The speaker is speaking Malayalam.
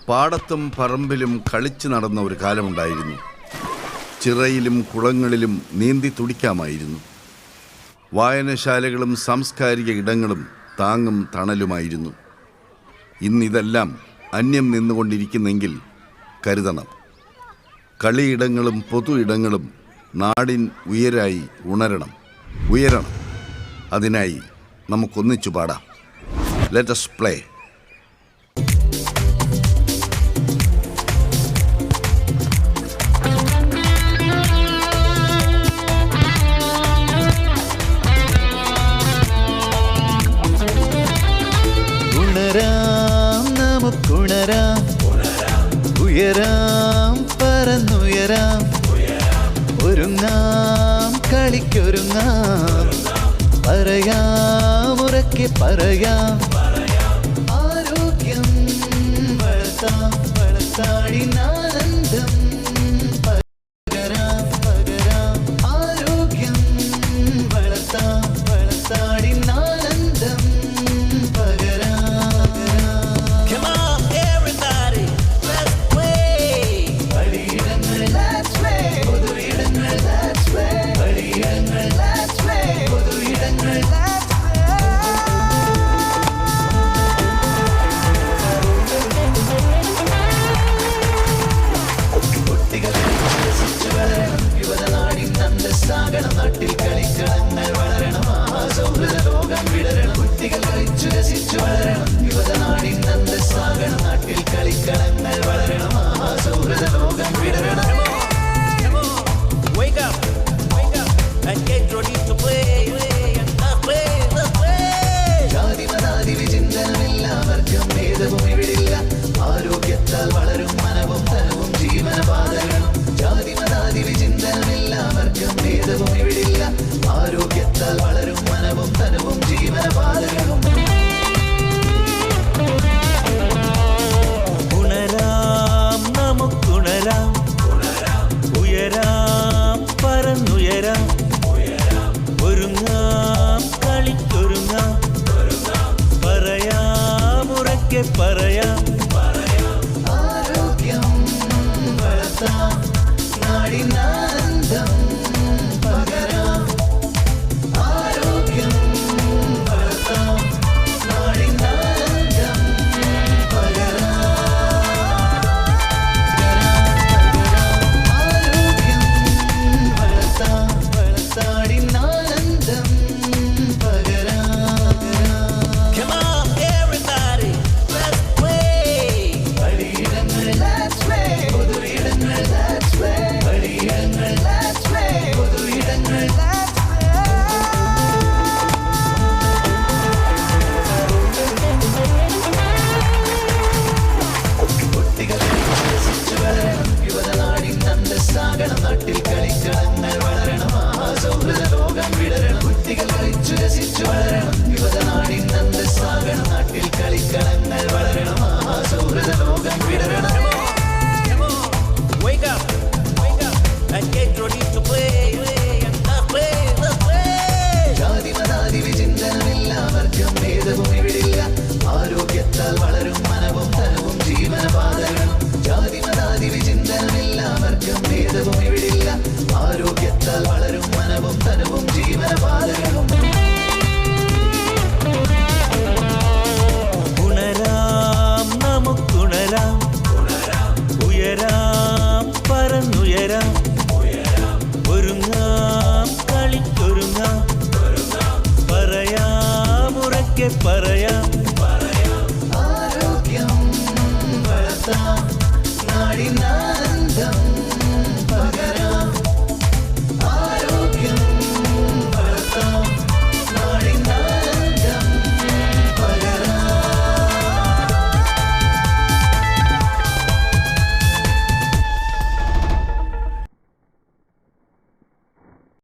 പാടത്തും പറമ്പിലും കളിച്ചു നടന്ന ഒരു കാലമുണ്ടായിരുന്നു. ചിറയിലും കുളങ്ങളിലും നീന്തി തുടിക്കാമായിരുന്നു. വായനശാലകളും സാംസ്കാരിക ഇടങ്ങളും താങ്ങും തണലുമായിരുന്നു. ഇന്നിതെല്ലാം അന്യം നിന്നുകൊണ്ടിരിക്കുന്നെങ്കിൽ കരുതണം. കളിയിടങ്ങളും പൊതു ഇടങ്ങളും നാടിൻ ഉയരായി ഉണരണം, ഉയരണം. അതിനായി നമുക്കൊന്നിച്ചു പാടാം. Let us play. ഉണരാം, നമുക്കുണരാം, ഉയരാം, പറന്നുയരാം, ഒരുങ്ങാം, കളിക്കൊരുങ്ങാം, പറയാം, ഉറക്കെ പറയാം, ആരോഗ്യം വളർത്താം, വളർത്താടിനാനന്ദം പകരാം, പകരാം, ആരോഗ്യം വളർത്താം, വളർത്താടിനാനന്ദം പകരാം. Come on, everybody, let's play. കളിയിടങ്ങൾ let's play, പൊതുയിടങ്ങൾ let's play, കളിയിടങ്ങൾ let's play, പൊതുയിടങ്ങൾ let's play. കുട്ടികൾ വികസിച്ചു വളരണം, യുവതനാടിൻ അന്തസ്സാകണം, നാട്ടിൽ കളിക്കളങ്ങൾ വളരണം, സൗഹൃദ ലോകം വിടരണം. കുട്ടികൾ കളിച്ചു രസിച്ചു വളരണം, യുവതനാടിൻ അന്തസ്സാകണം, നാട്ടിൽ കളിക്കളങ്ങൾ വളരണം, സൗഹൃദ ലോകം വിടരണം. Come on, wake up, and get ready to play. Let's play, let's play. ജാതി മതാതി വിചിന്തനമില്ലാവർക്കും ഭേദവും ഇവിടില്ല, ആരോഗ്യത്താൽ വളരും മനവും തനവും ജീവനപാതകളും. ജാതി മതാതി വിചിന്തനമില്ലാവർക്കും ഭേദവും ഇവിടില്ല, ആരോഗ്യത്താൽ വളരും മനവും തനവും ജീവനപാതകളും. ഉണരാം, നമുക്കുണരാം, ഉയരാം, പറന്നുയരാം, ഒരുങ്ങാം, കളിക്കൊരുങ്ങാം, പറയാം, ഉറക്കെ പറയാം, ആരോഗ്യം വളർത്താം, നാടിനാനന്ദം പകരാം, ആരോഗ്യം വളർത്താം, നാടിനാനന്ദം പകരാം, ആരോഗ്യം വളർത്താം, വളർത്താടിനാനന്ദം പകരാം. Come on, everybody, let's play. കളിയിടങ്ങൾ let's play, പൊതുയിടങ്ങൾ let's play, കളിയിടങ്ങൾ let's play, പൊതുയിടങ്ങൾ let's play. കുട്ടികൾ വികസിച്ചു വളരണം, യുവതനാടിൻ അന്തസ്സാകണം, നാട്ടിൽ കളിക്കളങ്ങൾ വളരണം, സൗഹൃദ ലോകം വിടരണം. കുട്ടികൾ കളിച്ചു രസിച്ചു വളരണം, യുവതനാടിൻ അന്തസ്സാകണം, നാട്ടിൽ കളിക്കളങ്ങൾ വളരണം, സൗഹൃദ ലോകം വിടരണം. Come on, wake up, and get ready to play. Let's play, let's play. ജാതി മതാതി വിചിന്തനമില്ലാവർക്കും ഭേദവും ഇവിടില്ല, ആരോഗ്യത്താൽ വളരും മനവും തനവും ജീവനപാതകളും. ജാതി മതാതി വിചിന്തനമില്ലാവർക്കും ഭേദവും ഇവിടില്ല, ആരോഗ്യത്താൽ വളരും മനവും തനവും ജീവനപാതകളും. ഉണരാം, നമുക്കുണരാം, ഉയരാം, പറന്നുയരാം, ഒരുങ്ങാം, കളിക്കൊരുങ്ങാം, പറയാം, ഉറക്കെ പറയാം,